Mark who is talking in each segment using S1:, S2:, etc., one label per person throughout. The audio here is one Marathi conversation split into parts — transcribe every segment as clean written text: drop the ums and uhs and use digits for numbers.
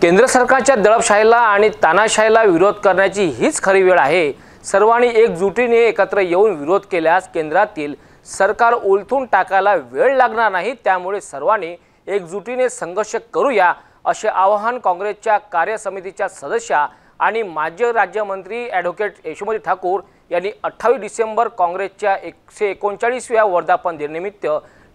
S1: केंद्र सरकारच्या दडपशाहीला आणि तानाशाहीला विरोध करण्याची हीच खरी वेळ आहे। सर्वांनी एकजुटीने एकत्र येऊन विरोध केल्यास केंद्रातील सरकार उलथून टाकायला वेळ लागणार नाही। त्यामुळे सर्वांनी एकजुटीने संघर्ष करूया असे आवाहन काँग्रेसच्या कार्यसमितीच्या सदस्या आणि माजी राज्यमंत्री ॲडव्होकेट यशोमती ठाकूर यांनी 28 डिसेंबर काँग्रेसच्या 139व्या वर्धापन दिनानिमित्त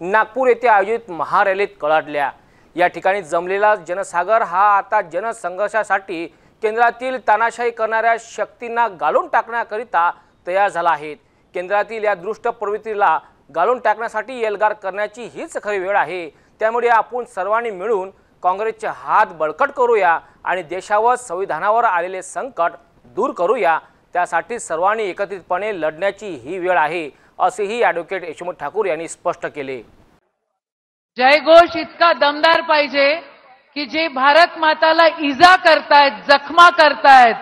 S1: नागपूर येथे आयोजित महारॅलीत कळवल्या। या ठिकाणी जमलेला जनसागर हा आता जनसंघर्षासाठी केंद्रातील तानाशाही करणाऱ्या शक्तींना गाळून टाकण्याकरिता तयार झाला आहे। केंद्रातील या दुष्ट प्रवृत्तीला गाळून टाकण्यासाठी एल्गार करण्याची हीच खरी वेळ आहे। त्यामुळे आपण सर्वांनी मिळून काँग्रेसचे हात बळकट करूया आणि देशावर संविधानावर आलेले संकट दूर करूया। त्यासाठी सर्वांनी एकत्रितपणे लढण्याची ही वेळ आहे, असेही ॲडव्होकेट यशोमती ठाकूर यांनी स्पष्ट केले।
S2: जयघोष इतका दमदार पाहिजे की जे भारत माताला इजा करतायत, जखमा करतायत,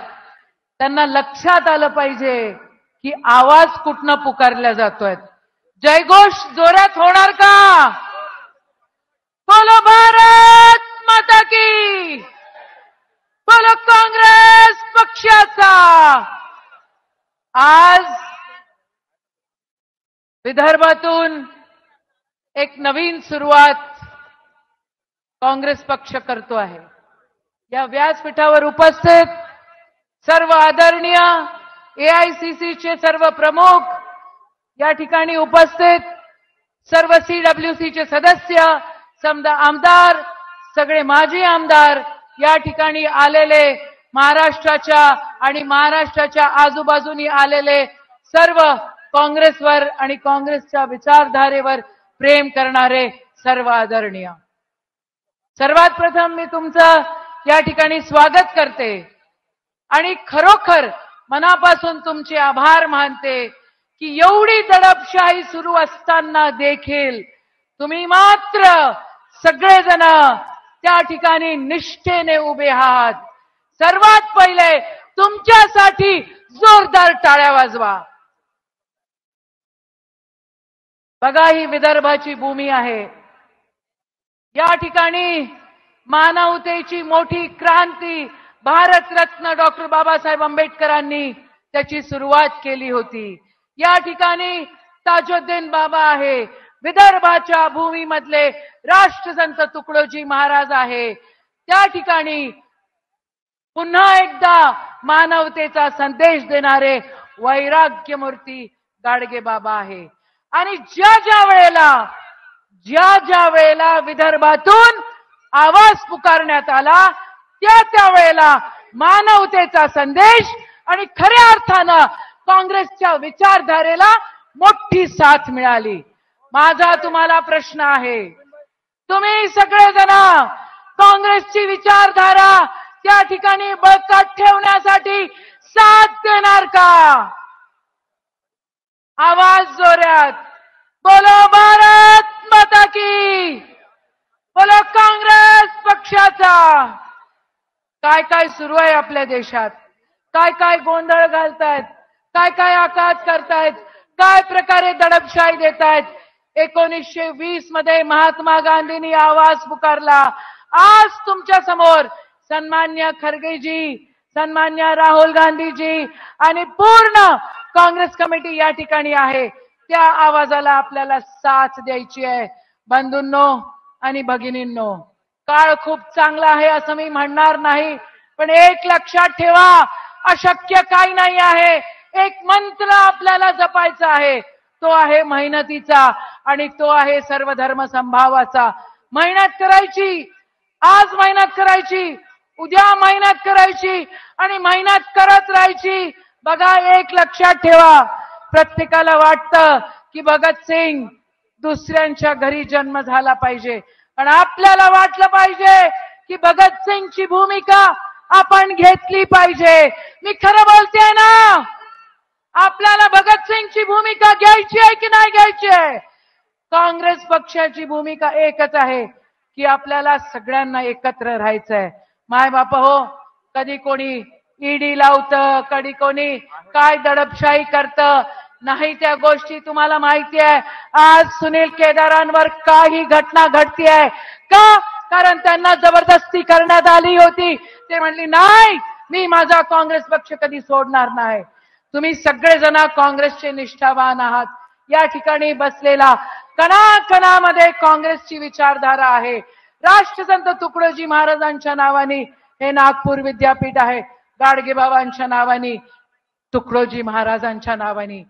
S2: त्यांना लक्षात आलं पाहिजे की आवाज कुठनं पुकारला जातोय। जयघोष जोरात होणार का? बोलो भारत माता की, बोलो काँग्रेस पक्षाचा। आज विदर्भातून एक नवीन सुरुवात काँग्रेस पक्ष करतो आहे। या व्यासपीठावर उपस्थित सर्व आदरणीय एआयसीसीचे सर्व प्रमुख, या ठिकाणी उपस्थित सर्व सीडब्ल्यूसीचे सदस्य, समजा आमदार, सगळे माजी आमदार, या ठिकाणी आलेले महाराष्ट्राच्या आणि महाराष्ट्राच्या आजूबाजूनी आलेले सर्व काँग्रेसवर आणि काँग्रेसच्या विचारधारेवर प्रेम करणारे सर्व आदरणीय, सर्वात प्रथम मी तुमचं या ठिकाणी स्वागत करते आणि खरोखर मनापासून तुमचे आभार मानते की एवढी दडपशाही सुरू असताना देखील तुम्ही मात्र सगळेजण त्या ठिकाणी निष्ठेने उभे आहात। सर्वात पहिले तुमच्यासाठी जोरदार टाळ्या वाजवा। बघा, ही विदर्भाची भूमी आहे। या ठिकाणी मानवतेची मोठी क्रांती भारतरत्न डॉक्टर बाबासाहेब आंबेडकरांनी त्याची सुरुवात केली होती। या ठिकाणी ताजुद्दीन बाबा आहे, विदर्भाच्या भूमीमधले राष्ट्रसंत तुकडोजी महाराज आहे। त्या ठिकाणी पुन्हा एकदा मानवतेचा संदेश देणारे वैराग्यमूर्ती गाडगे बाबा आहे। आणि ज्या वेळेला विदर्भातून आवाज पुकारण्यात आला, त्या वेळेला मानवतेचा संदेश आणि खऱ्या अर्थानं काँग्रेसच्या विचारधारेला मोठी साथ मिळाली। माझा तुम्हाला प्रश्न आहे, तुम्ही सगळेजण काँग्रेसची विचारधारा त्या ठिकाणी बळकट ठेवण्यासाठी साथ देणार का? आवाज जोरात, बोलो भारत माता की, बोलो काँग्रेस पक्षाचा। काय काय सुरू आहे आपल्या देशात, काय काय गोंधळ घालतायत, काय काय आकात करतायत, काय प्रकारे दडपशाही देतायत। 1920 मध्ये महात्मा गांधींनी आवाज पुकारला। आज तुमच्या समोर सन्मान्य खरगेजी, सन्मान्य राहुल गांधीजी आणि पूर्ण काँग्रेस कमिटी या ठिकाणी आहे। त्या आवाजाला आपल्याला साथ द्यायची आहे। बंधूंनो आणि भगिनींनो, काळ खूप चांगला आहे असं मी म्हणणार नाही, पण एक लक्षात ठेवा, अशक्य काही नाही आहे। एक मंत्र आपल्याला जपायचा आहे, तो आहे मेहनतीचा आणि तो आहे सर्वधर्म समभावाचा। मेहनत करायची, आज मेहनत करायची, उद्या मेहनत करायची आणि मेहनत करत राहायची। बघा, एक लक्षात ठेवा, प्रत्येकाला वाटतं की भगतसिंग दुसऱ्यांच्या घरी जन्म झाला पाहिजे, पण आपल्याला वाटलं पाहिजे की भगतसिंगची भूमिका आपण घेतली पाहिजे। मी खरं बोलतेय ना? आपल्याला भगतसिंगची भूमिका घ्यायची आहे की नाही घ्यायची आहे? काँग्रेस पक्षाची भूमिका एकच आहे की आपल्याला सगळ्यांना एकत्र राहायचंय। माय बाप हो, कधी कोणी ईडी लावतं, कधी कोणी काय दडपशाही करतं, नाही त्या गोष्टी तुम्हाला माहिती आहे। आज सुनील केदारांवर काही घटना घडतीये का? कारण त्यांना जबरदस्ती करण्यात आली होती. ते म्हणली नाही, मी माझा काँग्रेस पक्ष कधी सोडणार नाही. तुम्ही सगळेजण काँग्रेसचे निष्ठावान आहात. या ठिकाणी बसलेला कणाकणामध्ये काँग्रेसची विचारधारा आहे. राष्ट्रसंत तुकडोजी महाराजांच्या नावाने हे नागपूर विद्यापीठ आहे. गाडगेबाबांच्या नावाने तुकडोजी महाराजांच्या नावाने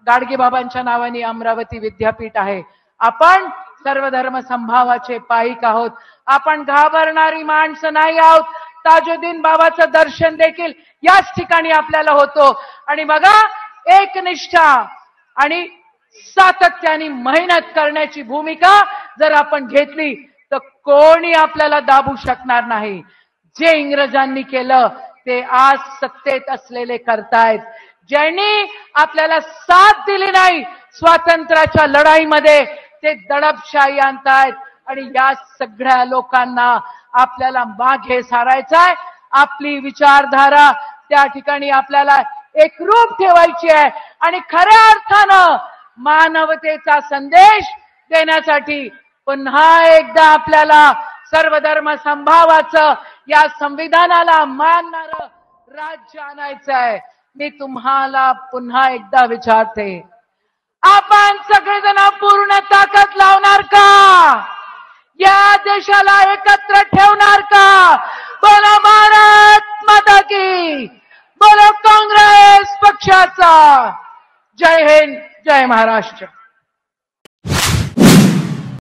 S2: गाडगेबाबांच्या नावाने अमरावती विद्यापीठ आहे. आपण सर्व धर्म संभावाचे पाईक आहोत. आपण घाबरणारी माणसं नाही आहोत. ताजुद्दीन बाबाचं दर्शन देखील याच ठिकाणी आपल्याला होतो. आणि बघा, एकनिष्ठा आणि सातत्याने मेहनत करण्याची भूमिका जर आपण घेतली तर कोणी आपल्याला दाबू शकणार नाही. जे इंग्रजांनी केलं ते आज सत्तेत असलेले करतायत. ज्यांनी आपल्याला साथ दिली नाही स्वातंत्र्याच्या लढाईमध्ये, ते दडपशाही आणतायत. आणि या सगळ्या लोकांना आपल्याला मागे सारायचंय. आपली विचारधारा त्या ठिकाणी आपल्याला एकरूप ठेवायची आहे आणि खऱ्या अर्थानं मानवतेचा संदेश देण्यासाठी पुन्हा एकदा आपल्याला सर्वधर्म संभावाचं, या संविधानाला मानणारं राज्य आणायचं आहे. मी तुम्हाला पुन्हा एकदा विचारते, आपण सगळेजण पूर्ण ताकद लावणार का? या देशाला एकत्र ठेवणार का? बोलो भारत माता की, बोलो काँग्रेस पक्षाचा. जय हिंद, जय महाराष्ट्र.